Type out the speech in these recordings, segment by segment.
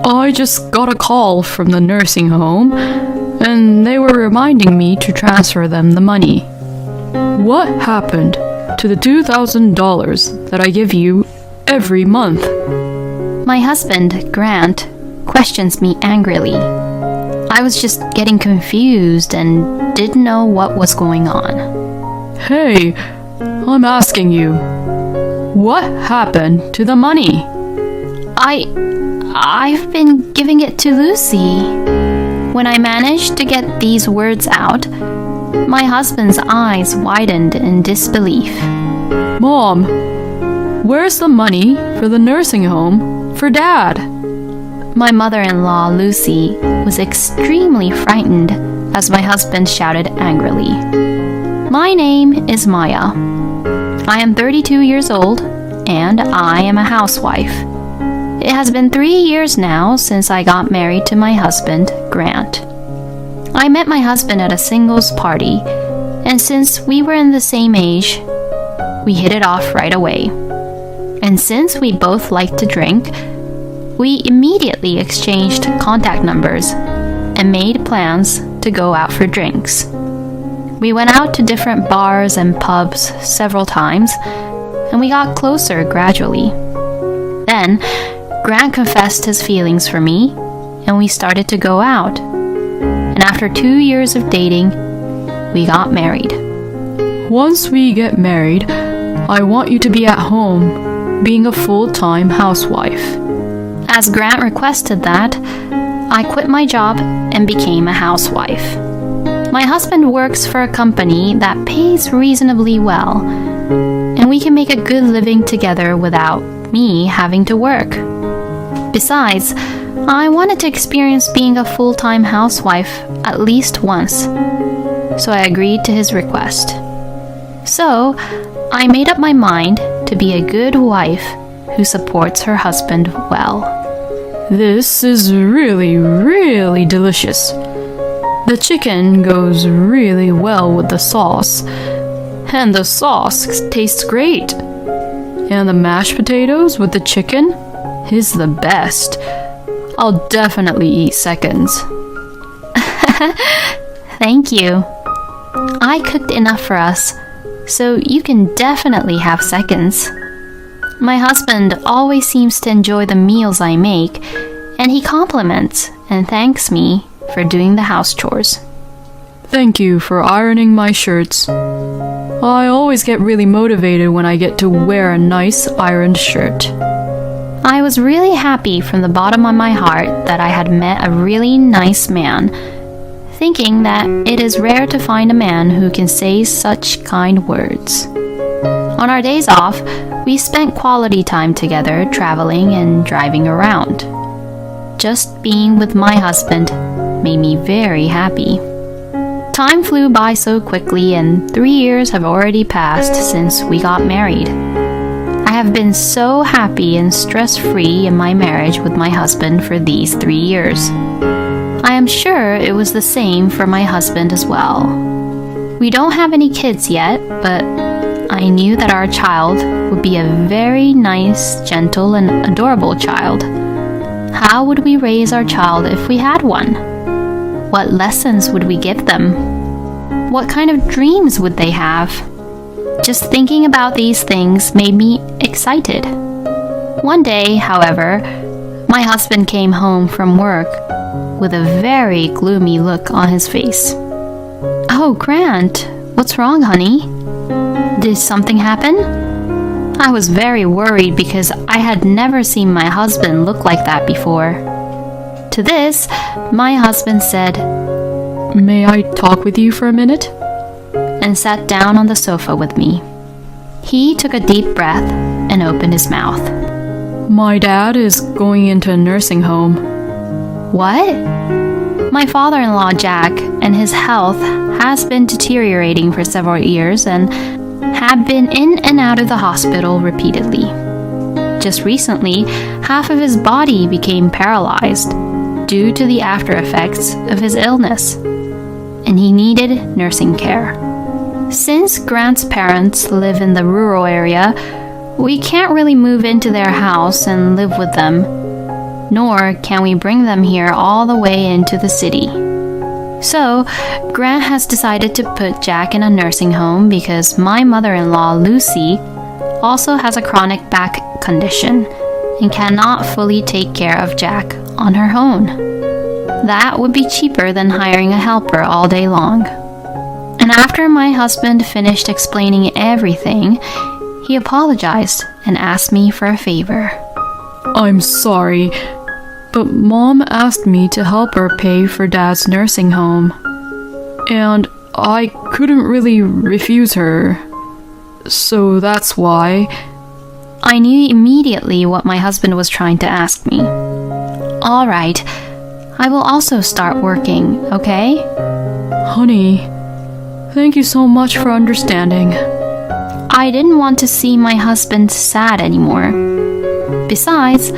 I just got a call from the nursing home, and they were reminding me to transfer them the money. What happened to the $2,000 that I give you every month? My husband, Grant, questions me angrily. I was just getting confused and didn't know what was going on. Hey, I'm asking you, what happened to the money? I've been giving it to Lucy. When I managed to get these words out, my husband's eyes widened in disbelief. Mom, where's the money for the nursing home for Dad? My mother-in-law, Lucy, was extremely frightened as my husband shouted angrily. My name is Maya. I am 32 years old, and I am a housewife. It has been 3 years now since I got married to my husband, Grant. I met my husband at a singles party, and since we were in the same age, we hit it off right away. And since we both liked to drink, we immediately exchanged contact numbers and made plans to go out for drinks. We went out to different bars and pubs several times, and we got closer gradually. Then, Grant confessed his feelings for me, and we started to go out. And after 2 years of dating, we got married. Once we get married, I want you to be at home, being a full-time housewife. As Grant requested that, I quit my job and became a housewife. My husband works for a company that pays reasonably well, and we can make a good living together without me having to work. Besides, I wanted to experience being a full-time housewife at least once, so I agreed to his request. So, I made up my mind to be a good wife who supports her husband well. This is really, really delicious. The chicken goes really well with the sauce, and the sauce tastes great. And the mashed potatoes with the chicken is the best. I'll definitely eat seconds. Thank you. I cooked enough for us, so you can definitely have seconds. My husband always seems to enjoy the meals I make, and he compliments and thanks me for doing the house chores. Thank you for ironing my shirts. I always get really motivated when I get to wear a nice ironed shirt. I was really happy from the bottom of my heart that I had met a really nice man, thinking that it is rare to find a man who can say such kind words. On our days off, we spent quality time together traveling and driving around. Just being with my husband made me very happy. Time flew by so quickly, and 3 years have already passed since we got married. I have been so happy and stress-free in my marriage with my husband for these 3 years. I am sure it was the same for my husband as well. We don't have any kids yet, but I knew that our child would be a very nice, gentle, and adorable child. How would we raise our child if we had one? What lessons would we give them? What kind of dreams would they have? Just thinking about these things made me excited. One day, however, my husband came home from work with a very gloomy look on his face. Oh, Grant, what's wrong, honey? Did something happen? I was very worried because I had never seen my husband look like that before. To this, my husband said, May I talk with you for a minute? And sat down on the sofa with me. He took a deep breath and opened his mouth. My dad is going into a nursing home. What? My father-in-law, Jack, and his health has been deteriorating for several years and had been in and out of the hospital repeatedly. Just recently, half of his body became paralyzed due to the after effects of his illness, and he needed nursing care. Since Grant's parents live in the rural area, we can't really move into their house and live with them. nor can we bring them here all the way into the city. So, Grant has decided to put Jack in a nursing home because my mother-in-law, Lucy, also has a chronic back condition and cannot fully take care of Jack on her own. That would be cheaper than hiring a helper all day long. And after my husband finished explaining everything, he apologized and asked me for a favor. I'm sorry, but Mom asked me to help her pay for Dad's nursing home. And I couldn't really refuse her. So that's why. I knew immediately what my husband was trying to ask me. All right, I will also start working, okay? Honey, thank you so much for understanding. I didn't want to see my husband sad anymore. Besides,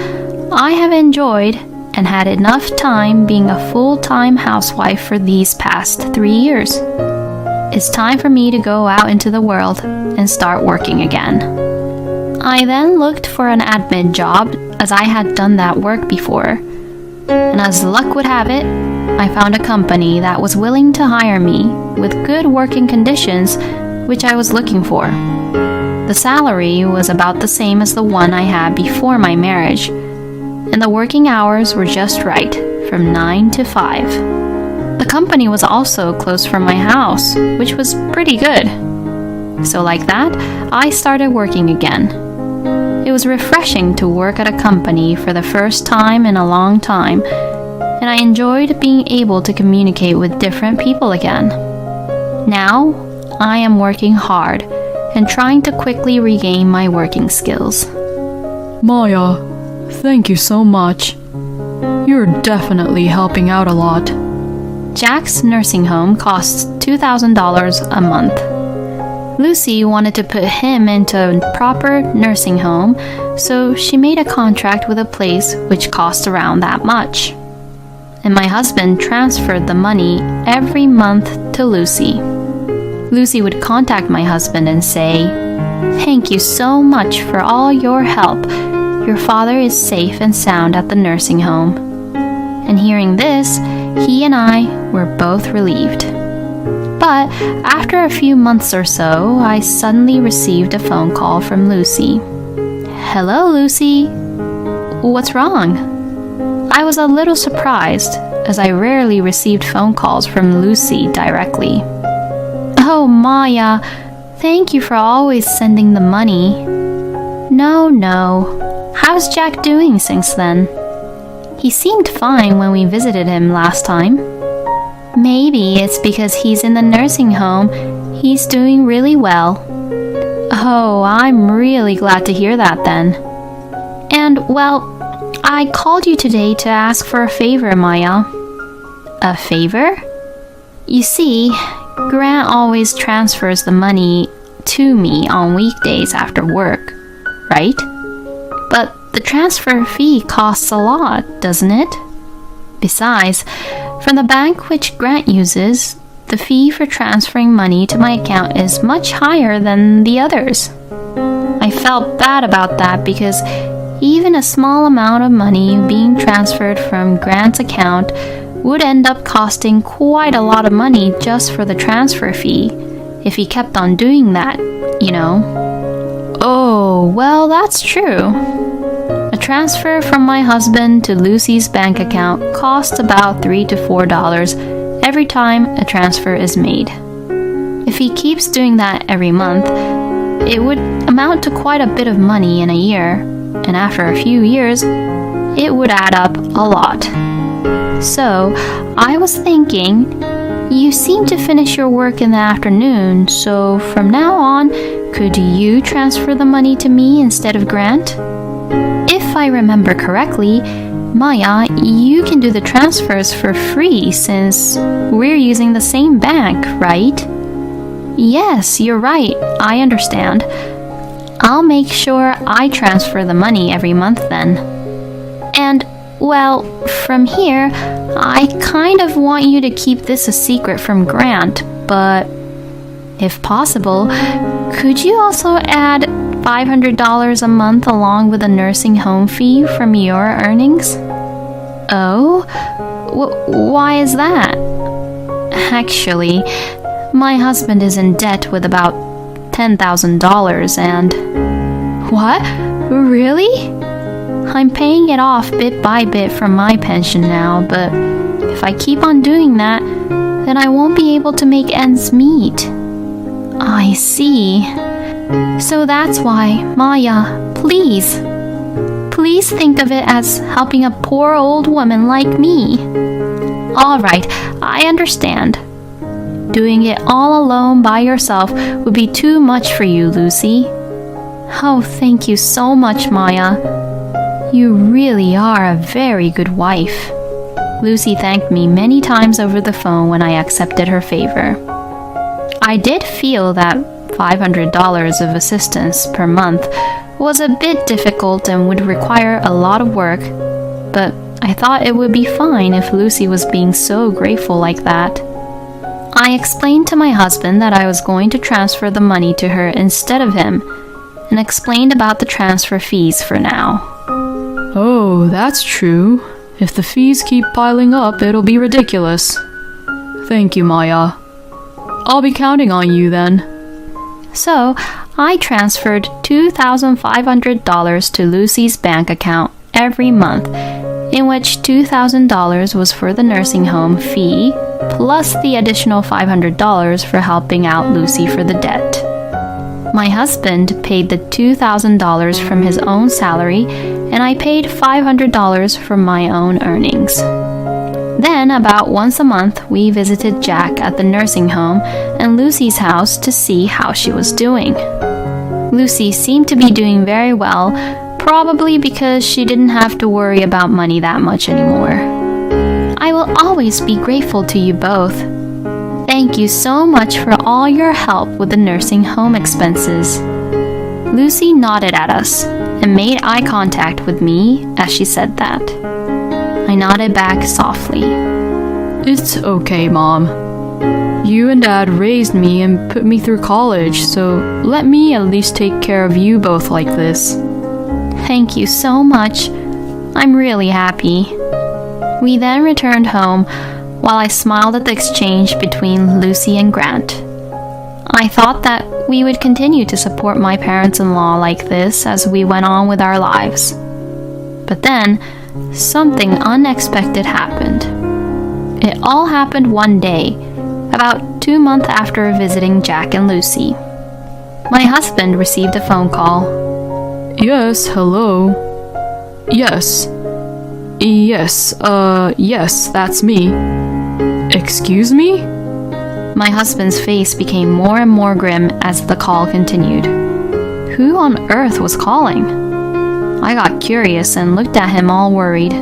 I have enjoyed and had enough time being a full-time housewife for these past 3 years. It's time for me to go out into the world and start working again. I then looked for an admin job as I had done that work before. And as luck would have it, I found a company that was willing to hire me with good working conditions, which I was looking for. The salary was about the same as the one I had before my marriage, and the working hours were just right, from 9 to 5. The company was also close from my house, which was pretty good. So like that, I started working again. It was refreshing to work at a company for the first time in a long time, and I enjoyed being able to communicate with different people again. Now, I am working hard and trying to quickly regain my working skills. Maya, thank you so much. You're definitely helping out a lot. Jack's nursing home costs $2,000 a month. Lucy wanted to put him into a proper nursing home, so she made a contract with a place which cost around that much. And my husband transferred the money every month to Lucy. Lucy would contact my husband and say, "Thank you so much for all your help. Your father is safe and sound at the nursing home." And hearing this, he and I were both relieved. But after a few months or so, I suddenly received a phone call from Lucy. "Hello, Lucy. What's wrong?" I was a little surprised, as I rarely received phone calls from Lucy directly. "Oh, Maya, thank you for always sending the money." No. How's Jack doing since then? He seemed fine when we visited him last time. Maybe it's because he's in the nursing home. He's doing really well. Oh, I'm really glad to hear that then. And, well, I called you today to ask for a favor, Maya. A favor? You see, Grant always transfers the money to me on weekdays after work, right? But the transfer fee costs a lot, doesn't it? Besides, from the bank which Grant uses, the fee for transferring money to my account is much higher than the others. I felt bad about that because even a small amount of money being transferred from Grant's account would end up costing quite a lot of money just for the transfer fee if he kept on doing that, you know. Oh, well, that's true. A transfer from my husband to Lucy's bank account costs about $3 to $4 every time a transfer is made. If he keeps doing that every month, it would amount to quite a bit of money in a year, and after a few years, it would add up a lot. So, I was thinking, you seem to finish your work in the afternoon, so from now on, could you transfer the money to me instead of Grant? If I remember correctly, Maya, you can do the transfers for free since we're using the same bank, right? Yes, you're right. I understand. I'll make sure I transfer the money every month then. And, well, from here, I kind of want you to keep this a secret from Grant, but if possible, could you also add $500 a month along with a nursing home fee from your earnings? Oh? Why is that? Actually, my husband is in debt with about $10,000 and... What? Really? I'm paying it off bit by bit from my pension now, but if I keep on doing that, then I won't be able to make ends meet. I see. So that's why, Maya, please think of it as helping a poor old woman like me. All right, I understand. Doing it all alone by yourself would be too much for you, Lucy. Oh, thank you so much, Maya. You really are a very good wife. Lucy thanked me many times over the phone when I accepted her favor. I did feel that $500 of assistance per month was a bit difficult and would require a lot of work, but I thought it would be fine if Lucy was being so grateful like that. I explained to my husband that I was going to transfer the money to her instead of him, and explained about the transfer fees for now. Oh, that's true. If the fees keep piling up, it'll be ridiculous. Thank you, Maya. I'll be counting on you then. So, I transferred $2,500 to Lucy's bank account every month, in which $2,000 was for the nursing home fee, plus the additional $500 for helping out Lucy for the debt. My husband paid the $2,000 from his own salary, and I paid $500 from my own earnings. Then, about once a month, we visited Jack at the nursing home and Lucy's house to see how she was doing. Lucy seemed to be doing very well, probably because she didn't have to worry about money that much anymore. I will always be grateful to you both. Thank you so much for all your help with the nursing home expenses. Lucy nodded at us and made eye contact with me as she said that. I nodded back softly. It's okay, Mom. You and Dad raised me and put me through college, so let me at least take care of you both like this. Thank you so much. I'm really happy. We then returned home while I smiled at the exchange between Lucy and Grant. I thought that we would continue to support my parents-in-law like this as we went on with our lives. But then, something unexpected happened. It all happened one day, about 2 months after visiting Jack and Lucy. My husband received a phone call. Yes, hello. Yes, that's me. Excuse me? My husband's face became more and more grim as the call continued. Who on earth was calling? I got curious and looked at him all worried.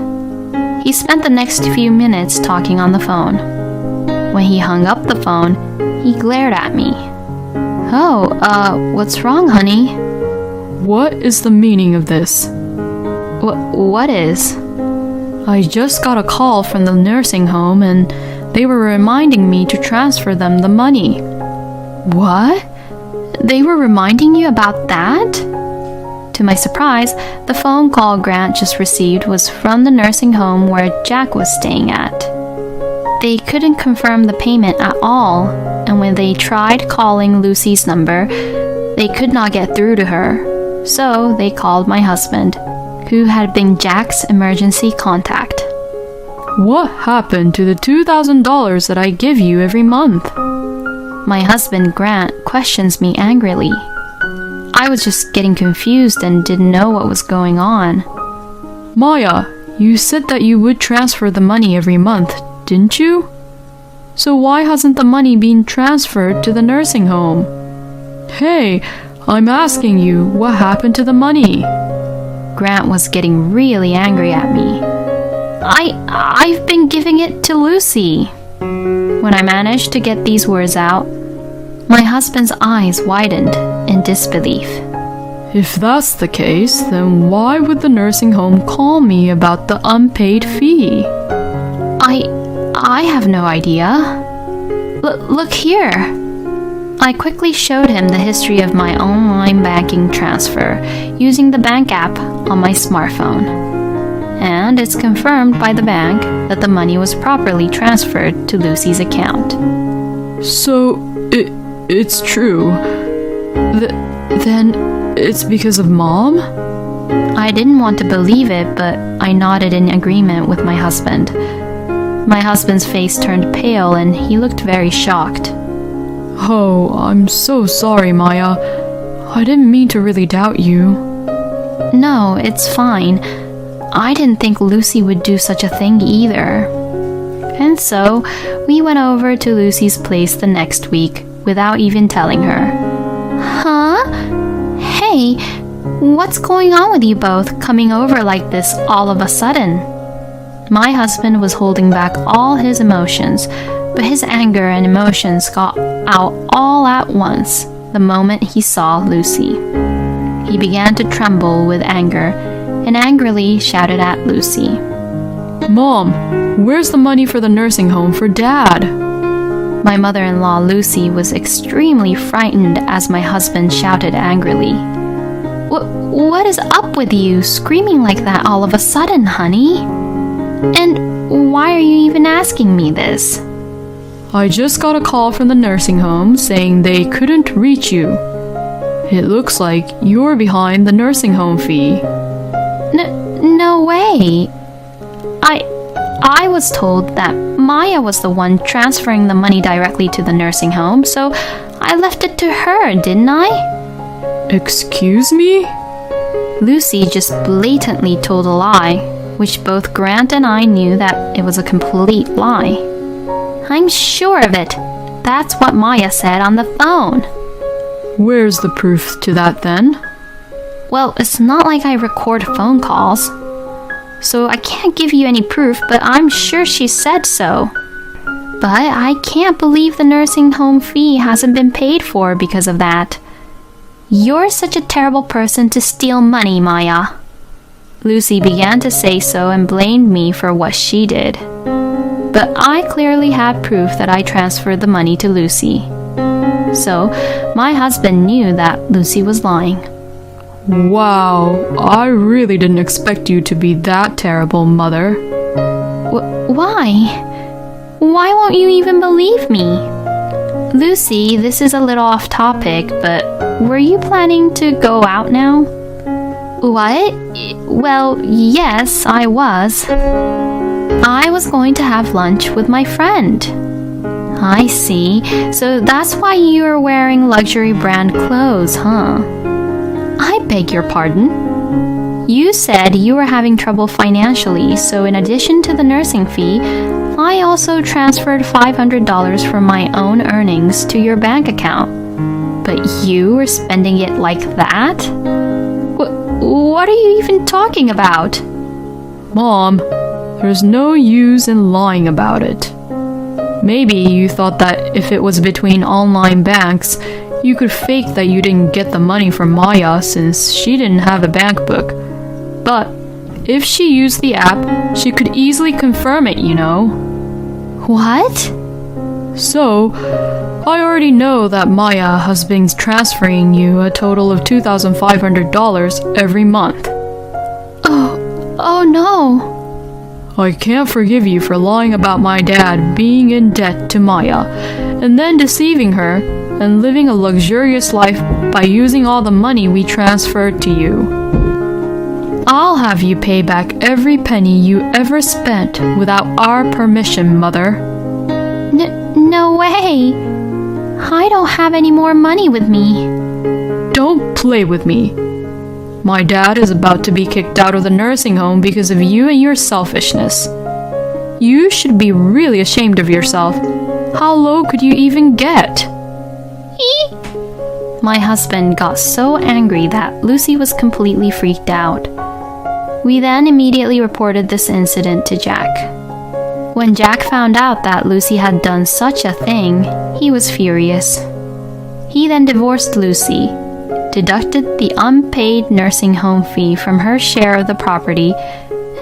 He spent the next few minutes talking on the phone. When he hung up the phone, he glared at me. Oh, what's wrong, honey? What is the meaning of this? What is? I just got a call from the nursing home and they were reminding me to transfer them the money. What? They were reminding you about that? To my surprise, the phone call Grant just received was from the nursing home where Jack was staying at. They couldn't confirm the payment at all, and when they tried calling Lucy's number, they could not get through to her. So they called my husband, who had been Jack's emergency contact. What happened to the $2,000 that I give you every month? My husband, Grant, questions me angrily. I was just getting confused and didn't know what was going on. Maya, you said that you would transfer the money every month, didn't you? So why hasn't the money been transferred to the nursing home? Hey, I'm asking you, what happened to the money? Grant was getting really angry at me. I've been giving it to Lucy. When I managed to get these words out, my husband's eyes widened in disbelief. If that's the case, then why would the nursing home call me about the unpaid fee? I have no idea. Look here. I quickly showed him the history of my online banking transfer using the bank app on my smartphone. and it's confirmed by the bank that the money was properly transferred to Lucy's account. So, it's true. Then it's because of Mom? I didn't want to believe it, but I nodded in agreement with my husband. My husband's face turned pale and he looked very shocked. Oh, I'm so sorry, Maya. I didn't mean to really doubt you. No, it's fine. I didn't think Lucy would do such a thing either. And so, we went over to Lucy's place the next week without even telling her. Huh? Hey, what's going on with you both coming over like this all of a sudden? My husband was holding back all his emotions, but his anger and emotions got out all at once the moment he saw Lucy. He began to tremble with anger and angrily shouted at Lucy. Mom, where's the money for the nursing home for Dad? My mother-in-law Lucy was extremely frightened as my husband shouted angrily. What is up with you screaming like that all of a sudden, honey? And why are you even asking me this? I just got a call from the nursing home saying they couldn't reach you. It looks like you're behind the nursing home fee. No way. I was told that Maya was the one transferring the money directly to the nursing home, so I left it to her, didn't I? Excuse me? Lucy just blatantly told a lie, which both Grant and I knew that it was a complete lie. I'm sure of it. That's what Maya said on the phone. Where's the proof to that then? Well, it's not like I record phone calls, so I can't give you any proof, but I'm sure she said so. But I can't believe the nursing home fee hasn't been paid for because of that. You're such a terrible person to steal money, Maya. Lucy began to say so and blamed me for what she did. But I clearly had proof that I transferred the money to Lucy. So, my husband knew that Lucy was lying. Wow, I really didn't expect you to be that terrible, Mother. Why? Why won't you even believe me? Lucy, this is a little off topic, but were you planning to go out now? What? Well, yes, I was. I was going to have lunch with my friend. I see. So that's why you're wearing luxury brand clothes, huh? I beg your pardon? You said you were having trouble financially, so in addition to the nursing fee, I also transferred $500 from my own earnings to your bank account. But you were spending it like that? What are you even talking about? Mom, there's no use in lying about it. Maybe you thought that if it was between online banks, you could fake that you didn't get the money from Maya since she didn't have a bank book. But if she used the app, she could easily confirm it, you know. What? So, I already know that Maya has been transferring you a total of $2,500 every month. Oh no. I can't forgive you for lying about my dad being in debt to Maya, and then deceiving her and living a luxurious life by using all the money we transferred to you. I'll have you pay back every penny you ever spent without our permission, Mother. No way. I don't have any more money with me. Don't play with me. My dad is about to be kicked out of the nursing home because of you and your selfishness. You should be really ashamed of yourself. How low could you even get? My husband got so angry that Lucy was completely freaked out. We then immediately reported this incident to Jack. When Jack found out that Lucy had done such a thing, he was furious. He then divorced Lucy, deducted the unpaid nursing home fee from her share of the property,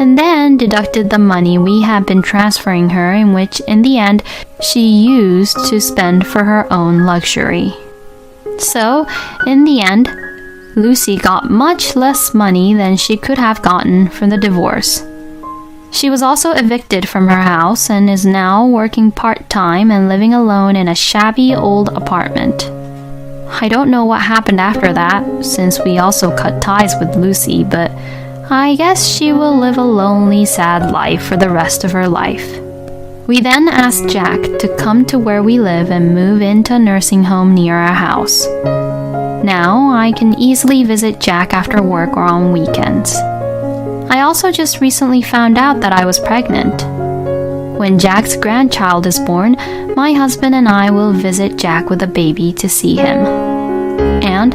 and then deducted the money we had been transferring her, in which, in the end, she used to spend for her own luxury. So, in the end, Lucy got much less money than she could have gotten from the divorce. She was also evicted from her house and is now working part-time and living alone in a shabby old apartment. I don't know what happened after that, since we also cut ties with Lucy, but I guess she will live a lonely, sad life for the rest of her life. We then asked Jack to come to where we live and move into a nursing home near our house. Now I can easily visit Jack after work or on weekends. I also just recently found out that I was pregnant. When Jack's grandchild is born, my husband and I will visit Jack with a baby to see him. And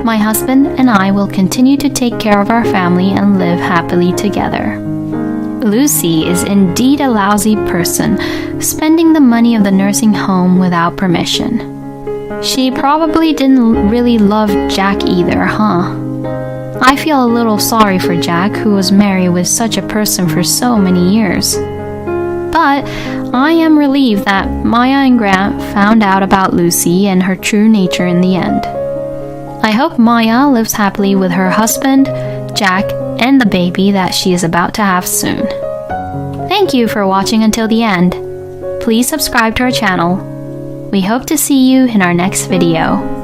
my husband and I will continue to take care of our family and live happily together. Lucy is indeed a lousy person, spending the money of the nursing home without permission. She probably didn't really love Jack either, huh? I feel a little sorry for Jack, who was married with such a person for so many years. But I am relieved that Maya and Grant found out about Lucy and her true nature in the end. I hope Maya lives happily with her husband, Jack, and the baby that she is about to have soon. Thank you for watching until the end. Please subscribe to our channel. We hope to see you in our next video.